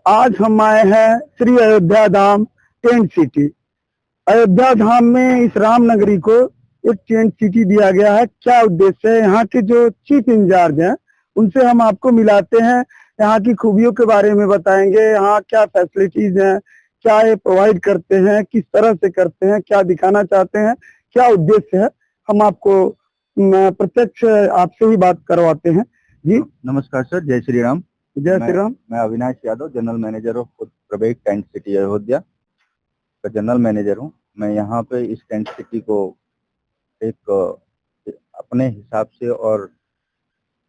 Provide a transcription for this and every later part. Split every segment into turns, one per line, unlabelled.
आज हम आए हैं श्री अयोध्या धाम टेंट सिटी। अयोध्या धाम में इस राम नगरी को एक टेंट सिटी दिया गया है। क्या उद्देश्य है? यहाँ के जो चीफ इंचार्ज हैं उनसे हम आपको मिलाते हैं, यहाँ की खूबियों के बारे में बताएंगे। यहाँ क्या फैसिलिटीज हैं, क्या ये प्रोवाइड करते हैं, किस तरह से करते हैं, क्या दिखाना चाहते हैं, क्या उद्देश्य है, हम आपको प्रत्यक्ष आपसे ही बात करवाते हैं। जी
नमस्कार सर, जय श्री राम।
जय श्री राम।
मैं Avinash Yadav, general manager of Praveg tent city Ayodhya का जनरल मैनेजर हूँ। मैं यहाँ पे इस टेंट सिटी को एक अपने हिसाब से और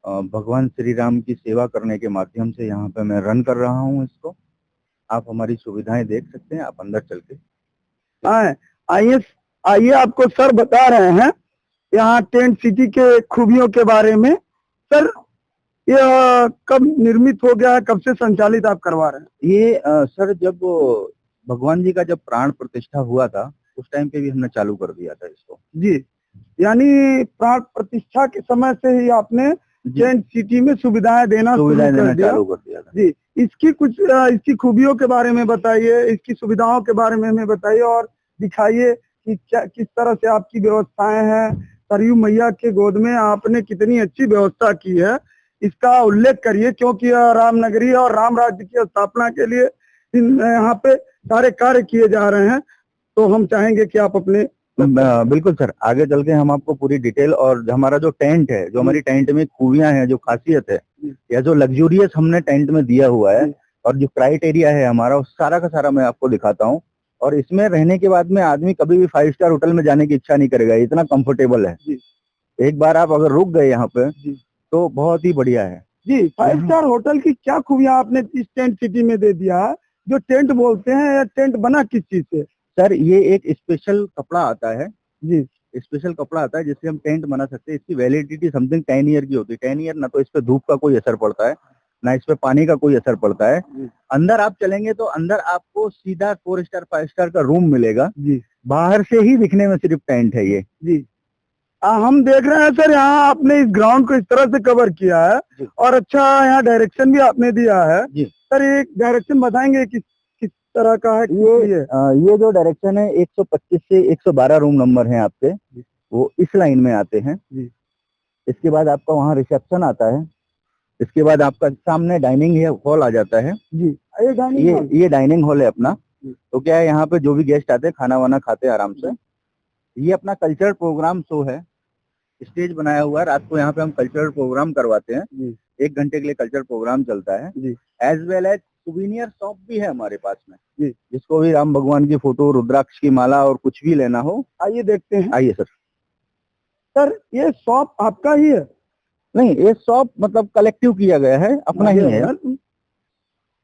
भगवान श्री राम की सेवा करने के माध्यम से यहाँ पे मैं रन कर रहा हूँ इसको। आप हमारी सुविधाएं देख सकते हैं, आप अंदर चल के
आइए आइए, आपको सर बता रहे हैं यहाँ टेंट सिटी के खूबियों के बारे में। सर, यह कब निर्मित हो गया है, कब से संचालित आप करवा रहे हैं?
ये सर, जब भगवान जी का जब प्राण प्रतिष्ठा हुआ था उस टाइम पे भी हमने चालू कर दिया था इसको।
जी, यानी प्राण प्रतिष्ठा के समय से ही आपने टेंट सिटी में सुविधाएं देना चालू कर दिया था। जी, इसकी खूबियों के बारे में बताइए, इसकी सुविधाओं के बारे में हमें बताइए और दिखाइए कि क्या किस तरह से आपकी व्यवस्थाएं हैं। सरयू मैया के गोद में आपने कितनी अच्छी व्यवस्था की है, इसका उल्लेख करिए, क्योंकि यह रामनगरी और राम राज्य की स्थापना के लिए यहाँ पे सारे कार्य किए जा रहे हैं। तो हम चाहेंगे कि आप अपने
बिल्कुल सर, आगे चल के हम आपको पूरी डिटेल और हमारा जो टेंट है, जो हमारी टेंट में खूबियां हैं, जो खासियत है या जो लग्जूरियस हमने टेंट में दिया हुआ है और जो क्राइटेरिया है हमारा, उस सारा का सारा मैं आपको दिखाता हूँ। और इसमें रहने के बाद में आदमी कभी भी 5 स्टार होटल में जाने की इच्छा नहीं करेगा, इतना कंफर्टेबल है। एक बार आप अगर रुक गए यहाँ पे तो बहुत ही बढ़िया है।
जी, 5 स्टार होटल की क्या खूबियां आपने इस टेंट सिटी में दे दिया है? जो टेंट बोलते हैं, या टेंट बना किस चीज से?
सर, ये एक स्पेशल कपड़ा आता है
जी,
स्पेशल कपड़ा आता है जिससे हम टेंट बना सकते हैं। इसकी वैलिडिटी समथिंग 10 ईयर की होती है। 10 ईयर ना तो इस पे धूप का कोई असर पड़ता है, ना इस पे पानी का कोई असर पड़ता है। अंदर आप चलेंगे तो अंदर आपको सीधा 4 स्टार 5 स्टार का रूम मिलेगा।
जी,
बाहर से ही दिखने में सिर्फ टेंट है ये।
जी, हम देख रहे हैं सर, यहाँ आपने इस ग्राउंड को इस तरह से कवर किया है और अच्छा यहाँ डायरेक्शन भी आपने दिया है। सर, एक डायरेक्शन बताएंगे किस तरह का है?
ये जो डायरेक्शन है 125 से 112 रूम नंबर है आपके, वो इस लाइन में आते हैं। इसके बाद आपका वहाँ रिसेप्शन आता है। इसके बाद आपका सामने डाइनिंग हॉल आ जाता है।
जी,
ये डाइनिंग हॉल है अपना। तो क्या है, यहाँ पे जो भी गेस्ट आते हैं खाना वाना खाते हैं आराम से। ये अपना कल्चरल प्रोग्राम शो है, स्टेज बनाया हुआ है। रात को यहाँ पे हम कल्चरल प्रोग्राम करवाते हैं। 1 घंटे के लिए कल्चरल प्रोग्राम चलता है। As well as souvenir shop भी है हमारे पास में। जिसको भी राम भगवान की फोटो, रुद्राक्ष की माला और कुछ भी लेना हो,
आइए देखते हैं।
आइए सर।
सर, ये शॉप आपका ही है?
नहीं, ये शॉप मतलब कलेक्टिव किया गया है, अपना ही है,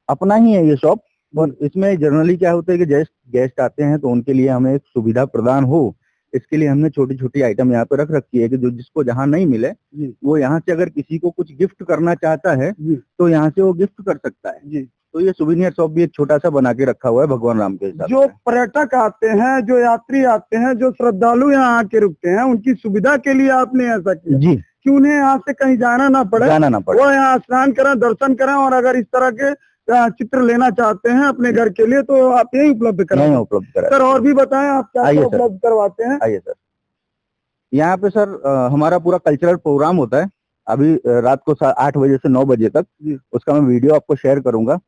अपना ही है ये शॉप। और इसमें जनरली क्या होता है कि गेस्ट आते हैं तो उनके लिए हमें एक सुविधा प्रदान हो, इसके लिए हमने छोटी छोटी आइटम यहाँ पे रख रखी है कि जो जिसको जहाँ नहीं मिले वो यहाँ से अगर किसी को कुछ गिफ्ट करना चाहता है तो यहाँ से वो गिफ्ट कर सकता है। तो ये सुविनियर शॉप भी एक छोटा सा बना के रखा हुआ है भगवान राम के हिसाब से।
जो पर्यटक आते हैं, जो यात्री आते हैं, जो श्रद्धालु यहाँ आके रुकते हैं, उनकी सुविधा के लिए आपने ऐसा किया
जी,
कि उन्हें यहाँ से कहीं जाना ना पड़े, वो यहाँ स्नान करें, दर्शन करें, और अगर इस तरह के चित्र लेना चाहते हैं अपने घर के लिए तो आप यही उपलब्ध कराएं। सर, और भी बताएं आप क्या उपलब्ध करवाते हैं?
आइए सर। यहाँ पे सर हमारा पूरा कल्चरल प्रोग्राम होता है अभी रात को 8 बजे से 9 बजे तक। उसका मैं वीडियो आपको शेयर करूंगा।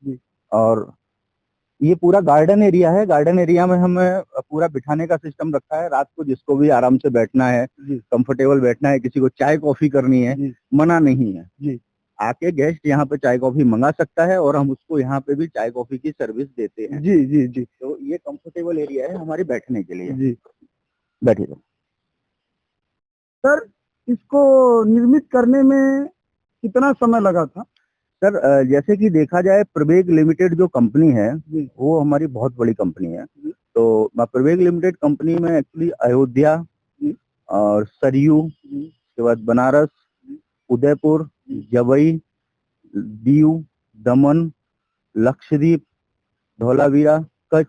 और ये पूरा गार्डन एरिया है। गार्डन एरिया में हमें पूरा बिठाने का सिस्टम रखा है। रात को जिसको भी आराम से बैठना है, कंफर्टेबल बैठना है, किसी को चाय कॉफी करनी है, मना नहीं है। आके गेस्ट यहाँ पे चाय कॉफी मंगा सकता है और हम उसको यहाँ पे भी चाय कॉफी की सर्विस देते हैं।
जी जी जी।
तो ये कंफर्टेबल एरिया है हमारे बैठने के लिए। जी, बैठिए
सर। इसको निर्मित करने में कितना समय लगा था?
सर, जैसे कि देखा जाए, प्रवेग लिमिटेड जो कंपनी है वो हमारी बहुत बड़ी कंपनी है। तो प्रवेग लिमिटेड कंपनी में एक्चुअली अयोध्या और सरयू, उसके बाद बनारस, उदयपुर, जवई, दीव, दमन, लक्षद्वीप, धौलावीरा, कच्छ,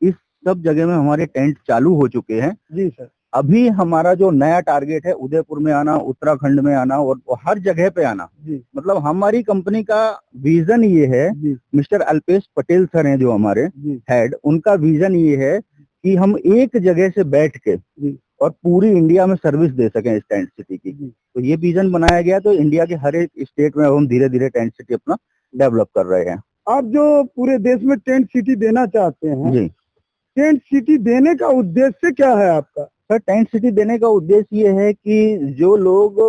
इस सब जगह में हमारे टेंट चालू हो चुके हैं।
जी सर।
अभी हमारा जो नया टारगेट है उदयपुर में आना, उत्तराखंड में आना और हर जगह पे आना। मतलब हमारी कंपनी का विजन ये है, मिस्टर अल्पेश पटेल सर हैं जो हमारे हेड, उनका विजन ये है कि हम एक जगह से बैठ के और पूरी इंडिया में सर्विस दे सकें इस टेंट सिटी की। तो ये विजन बनाया गया, तो इंडिया के हर एक स्टेट में हम धीरे धीरे टेंट सिटी अपना डेवलप कर रहे हैं।
आप जो पूरे देश में टेंट सिटी देना चाहते हैं जी, टेंट सिटी देने का उद्देश्य क्या है आपका?
सर टेंट सिटी देने का उद्देश्य ये है कि जो लोग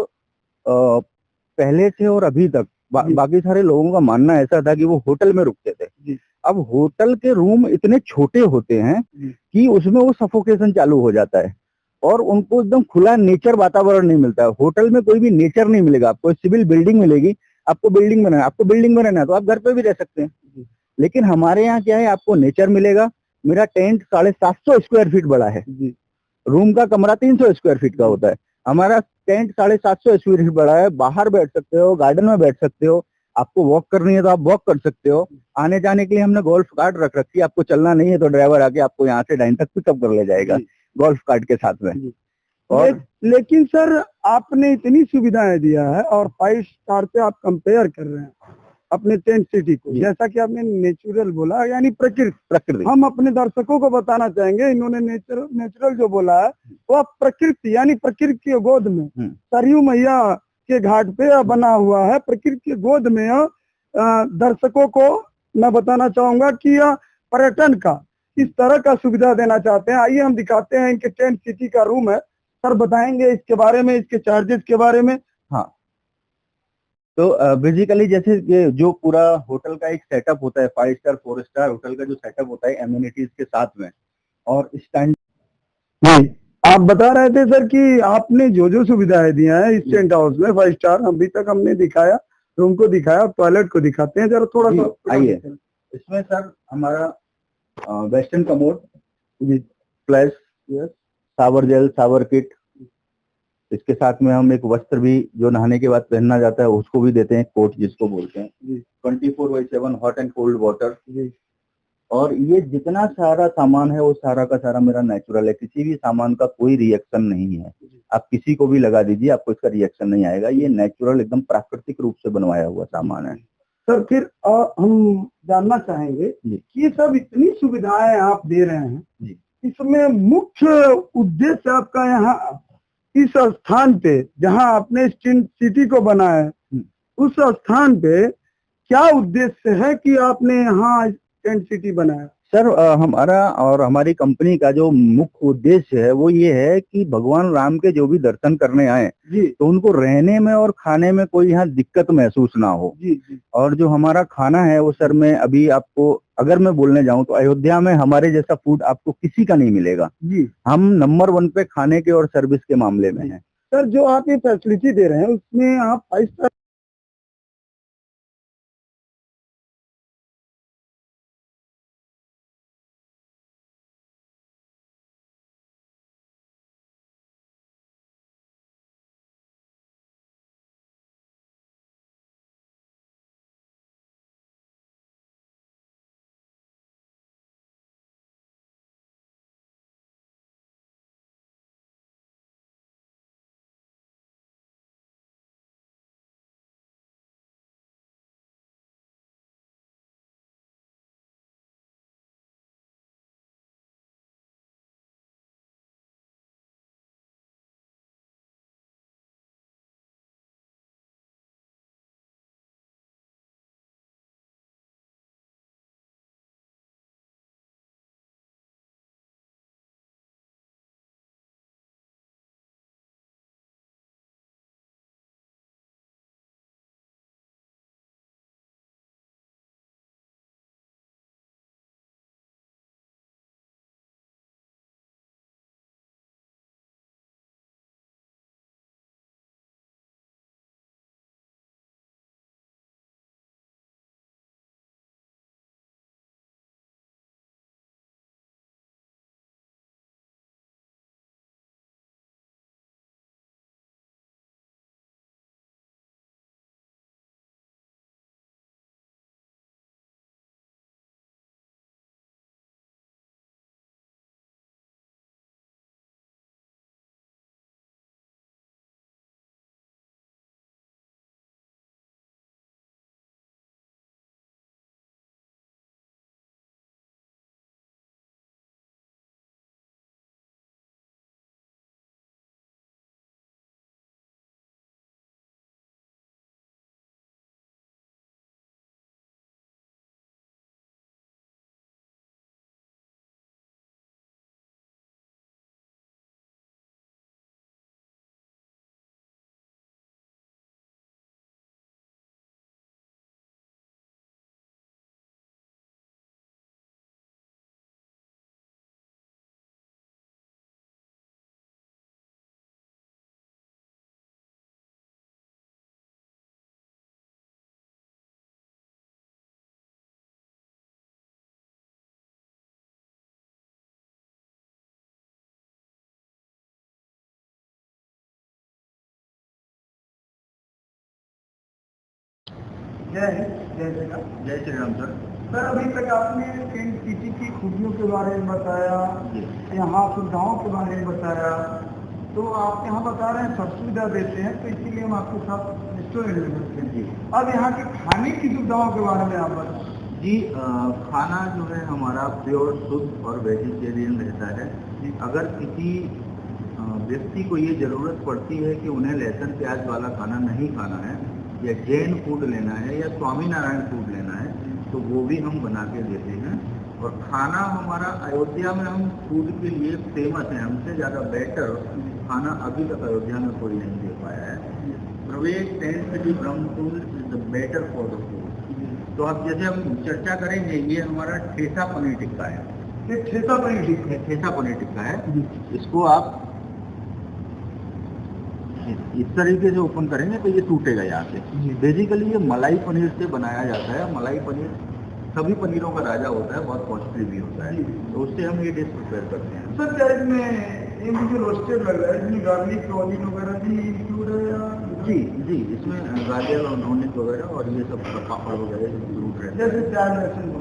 पहले से और अभी तक बाकी सारे लोगों का मानना ऐसा था कि वो होटल में रुकते थे। अब होटल के रूम इतने छोटे होते हैं कि उसमें वो सफोकेशन चालू हो जाता है और उनको एकदम खुला नेचर वातावरण नहीं मिलता है। होटल में कोई भी नेचर नहीं मिलेगा आपको, सिविल बिल्डिंग मिलेगी, आपको बिल्डिंग में रहना, आपको बिल्डिंग में रहना है तो आप घर पे भी रह सकते हैं। लेकिन हमारे यहाँ क्या है, आपको नेचर मिलेगा। मेरा टेंट 750 स्क्वायर फीट बड़ा है, रूम का कमरा 300 स्क्वायर फीट का होता है। हमारा टेंट 750 स्क्वायर फीट बड़ा है, बाहर बैठ सकते हो, गार्डन में बैठ सकते हो, आपको वॉक करनी है तो आप वॉक कर सकते हो। आने जाने के लिए हमने गोल्फ कार्ट रख रखी है, आपको चलना नहीं है तो ड्राइवर आके आपको यहाँ से डाइन तक पिकअप कर ले जाएगा गोल्फ कार्ट के साथ में।
और लेकिन सर आपने इतनी सुविधाएं दिया है और 5 स्टार से आप कंपेयर कर रहे हैं अपने टेंट सिटी को, जैसा कि आपने नेचुरल बोला, यानी प्रकृति। हम अपने दर्शकों को बताना चाहेंगे, इन्होंने नेचुरल जो बोला है वो प्रकृति, यानी प्रकृति के गोद में सरयू मैया के घाट पे बना हुआ है। प्रकृति के गोद में दर्शकों को मैं बताना चाहूंगा कि पर्यटन का इस तरह का सुविधा देना चाहते हैं। आइए हम दिखाते हैं इनके टेंट सिटी का रूम है। सर बताएंगे इसके बारे में, इसके चार्जेस के बारे में?
हाँ, तो बेसिकली जैसे जो पूरा होटल का एक सेटअप होता है, 5 स्टार 4 स्टार होटल का जो सेटअप होता है एमिनिटीज के साथ में और स्टैंड।
आप बता रहे थे सर कि आपने जो जो सुविधाएं दिया है इस टेंट हाउस में 5 स्टार, अभी तक हमने दिखाया, रूम को दिखाया, टॉयलेट को दिखाते हैं जरा थोड़ा सा।
आइए, इसमें सर हमारा western commode plus shower gel, shower kit, इसके साथ में हम एक वस्त्र भी जो नहाने के बाद पहनना जाता है उसको भी देते हैं, कोट जिसको बोलते हैं। 24/7 हॉट एंड कोल्ड वाटर। और ये जितना सारा सामान है वो सारा का सारा मेरा नेचुरल है, किसी भी सामान का कोई रिएक्शन नहीं है। आप किसी को भी लगा दीजिए, आपको इसका रिएक्शन नहीं आएगा। ये नेचुरल एकदम प्राकृतिक रूप से बनवाया हुआ सामान है।
सर फिर हम जानना चाहेंगे कि सब इतनी सुविधाएं आप दे रहे हैं, इसमें मुख्य उद्देश्य आपका यहाँ इस स्थान पे जहां आपने टेंट सिटी को बनाया है, उस स्थान पे क्या उद्देश्य है कि आपने यहाँ टेंट सिटी बनाया?
सर हमारा और हमारी कंपनी का जो मुख्य उद्देश्य है वो ये है कि भगवान राम के जो भी दर्शन करने आए तो उनको रहने में और खाने में कोई यहाँ दिक्कत महसूस ना हो। और जो हमारा खाना है वो सर मैं अभी आपको अगर मैं बोलने जाऊं तो अयोध्या में हमारे जैसा फूड आपको किसी का नहीं मिलेगा। हम नंबर 1 पे खाने के और सर्विस के मामले में हैं।
सर जो आप ये फैसिलिटी दे रहे हैं उसमें आप 5 स्टार जय हिंद, जय श्री राम।
जय श्री राम सर।
सर अभी तक आपने टेंट सिटी की खूबियों के बारे में बताया, यहाँ सुविधाओं के बारे में बताया, तो आप यहाँ बता रहे हैं सब सुविधा देते हैं, तो इसीलिए हम आपके साथ रेस्टोरेंट में करते हैं। अब यहाँ के खाने की सुविधाओं के बारे में आप बताएं।
जी, खाना जो है हमारा प्योर शुद्ध और वेजिटेरियन रहता है। अगर किसी व्यक्ति को ये ज़रूरत पड़ती है कि उन्हें लहसुन प्याज वाला खाना नहीं खाना है, या जैन फूड लेना है, या स्वामीनारायण फूड लेना है, तो वो भी हम बना के देते हैं। और खाना हमारा अयोध्या में हम फूड के लिए फेमस है, हमसे ज़्यादा बेटर खाना अभी तक अयोध्या में कोई नहीं दे पाया है। प्रवेश tent city Brahmapur is the better for the food. तो अब जैसे हम चर्चा करेंगे, ये हमारा ठेसा पनीर टिक्का है।
ये ठेसा पनीर टिक्का,
ठेसा पनीर टिक्का है। इसको आप इस तरीके से ओपन करेंगे तो ये टूटेगा यहाँ से। बेसिकली ये मलाई पनीर से बनाया जाता है। मलाई पनीर सभी पनीरों का राजा होता है, बहुत कॉस्टली भी होता है, तो उससे हम ये डिश प्रिपेयर करते हैं।
सर क्या इसमें ये मुझे रोस्टेड लग रहा है, इसमें गार्लिक ऑनियन वगैरह भी इंक्लूड है या?
जी जी, इसमें गाजर और ऑनियन वगैरह और ये सब पापड़ वगैरह इंक्लूड रहते हैं,
जैसे प्याज लहसुन।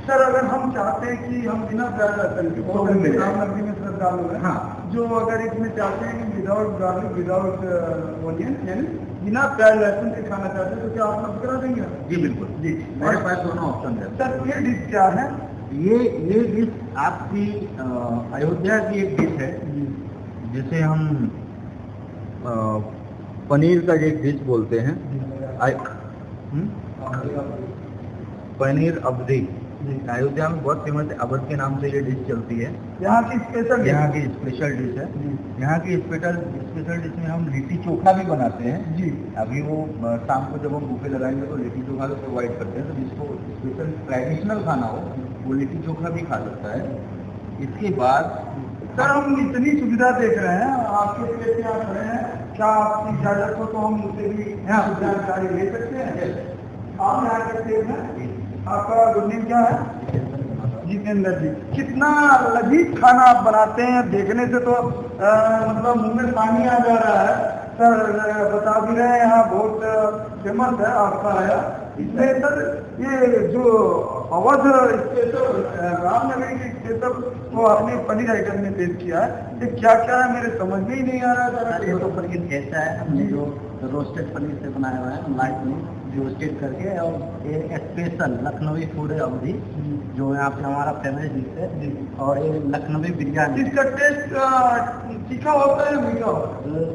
सर अगर हम चाहते हैं कि हम बिना प्याज लहसुन के नगरी में श्रद्धालु हैं, हाँ, जो अगर इसमें चाहते हैं कि विदाउट गार्लिक विदाउट ऑनियन यानी बिना प्याज लहसुन के खाना चाहते हैं, तो क्या आप उपलब्ध करा देंगे?
जी बिल्कुल जी, मेरे पास दोनों ऑप्शन है।
सर ये डिश क्या है?
ये डिश आपकी अयोध्या की एक डिश है जिसे हम पनीर का एक डिश बोलते हैं। पनीर अवधी अयोध्या में बहुत फेमस है, अवध के नाम से ये डिश चलती है।
यहाँ की स्पेशल
डिश है। यहाँ की स्पेशल डिश में हम लिट्टी चोखा भी बनाते हैं जी। अभी वो शाम को जब हम बुफे लगाएंगे तो लिट्टी चोखा भी प्रोवाइड करते हैं, तो जिसको स्पेशल ट्रेडिशनल खाना हो वो लिट्टी चोखा भी खा सकता है। इसके बाद
सर हम इतनी सुविधा देख रहे हैं, आपके प्लेट में आप खड़े हैं, क्या आपकी इजाजत हो तो हम उनसे भी जानकारी ले सकते हैं? आप यहाँ के सेफ हैं, आपका गुड नेम क्या है? जितेंद्र जी। कितना लजीज खाना आप बनाते हैं, देखने से तो मतलब मुंह में पानी आ जा रहा है। सर बता भी रहे हैं यहाँ बहुत फेमस है आपका है। इसमें सर ये जो अवध स्पेशल रामनगरी की स्पेशल वो आपने पनीर आइटम में पेश किया है, ये क्या क्या है मेरे समझ में ही नहीं आ रहा है।
ये तो पनीर कैसा है, हमने जो रोस्टेड पनीर से बनाया हुआ है, मलाई पनीर रोस्टेड करके, और ये स्पेशल लखनवी फूड है अवधि, जो यहाँ पे हमारा फेमस डिश है। और ये लखनवी बिरयानी,
इसका टेस्ट तीखा होता है मीठा होता है?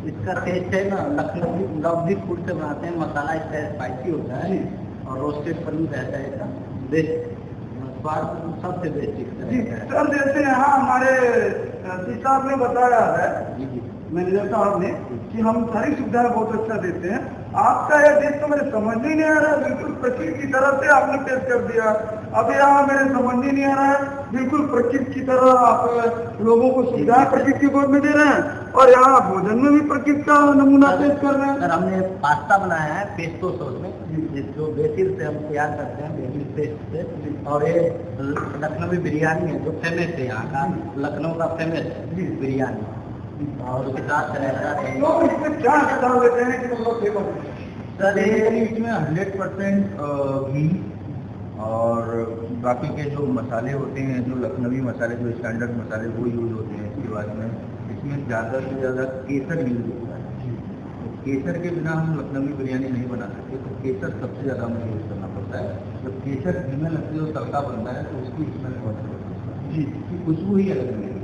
इसका टेस्ट है ना लखनवी अवधि फूड से बनाते हैं, मसाला इसका स्पाइसी होता है और रोस्टेड पनीर रहता है इसका बेस्ट, स्वाद सबसे बेस्ट
है। सर जैसे यहाँ हमारे साहब ने बताया है मैनेजर साहब ने कि हम सारी सुविधाएं बहुत अच्छा देते हैं, आपका यह देश तो मेरे समझ ही नहीं आ रहा है, बिल्कुल प्रकृति की तरह से आपने पेश कर दिया। अब यहाँ मेरे समझ ही नहीं आ रहा है, बिल्कुल प्रकृति की तरह आप लोगों को सुविधाएं प्रकृति की गोद में दे रहे हैं, और यहाँ भोजन में भी प्रकृति का नमूना पेश कर रहे हैं।
सर हमने पास्ता बनाया है पेस्टो सॉस में, जिसको बेसिल से हम तैयार करते हैं, बेसिल पेस्ट से। और ये लखनवी बिरयानी है जो फेमस है यहाँ का, लखनऊ का फेमस बिरयानी, और उसके साथ
लोग इसमें क्या बता देते हैं कि लोग फेमस है?
सर इसमें 100% घी और बाकी के जो मसाले होते हैं, जो लखनवी मसाले, जो स्टैंडर्ड मसाले वो यूज होते हैं। इसके बाद में इसमें ज़्यादा से ज़्यादा केसर यूज होता है। तो केसर के बिना हम लखनवी बिरयानी नहीं बना सकते, तो केसर सबसे ज़्यादा हमें यूज करना पड़ता है। जब केसर घी में लगती है और तड़का बनता है तो उसकी स्मेल बहुत अच्छी जी, उसकी खुशबू ही अलग मिलेगी।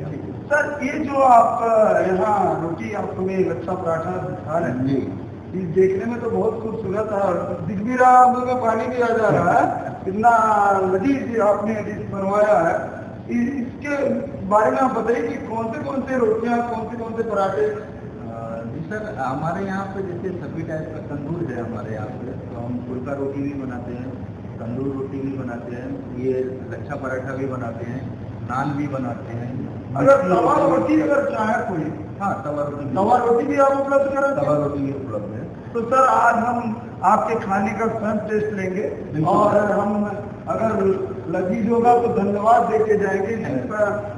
सर ये जो आप यहाँ रोटी आप हमें लच्छा पराठा दिखा रहे हैं, ये देखने में तो बहुत खूबसूरत है और दिख भी रहा, हम लोग का पानी भी आ जा रहा है, इतना लजीज आपने डिश बनवाया है। इसके बारे में आप बताइए कि कौन से रोटियाँ, कौन से पराठे?
जी सर, हमारे यहाँ पे जैसे सभी टाइप का तंदूर है हमारे यहाँ पे, तो हम फुल्का रोटी भी बनाते हैं, तंदूर रोटी भी बनाते हैं, ये लच्छा पराठा भी बनाते हैं, नान भी बनाते हैं।
अगर तवा रोटी अगर चाहे कोई,
हाँ तवा रोटी भी
आप उपलब्ध करें?
तवा रोटी भी उपलब्ध है।
तो सर आज हम आपके खाने का स्वयं टेस्ट लेंगे, और हम अगर लजीज होगा तो धन्यवाद देके जाएंगे।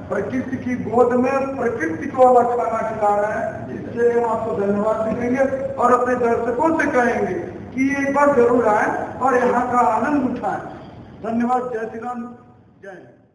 प्रकृति की गोद में प्रकृति को अलग खाना खिला रहे हैं, इससे हम आपको धन्यवाद भी देंगे और अपने दर्शकों से कहेंगे कि एक बार जरूर आए और यहाँ का आनंद उठाएं। धन्यवाद। जय श्री राम, जय हिंद।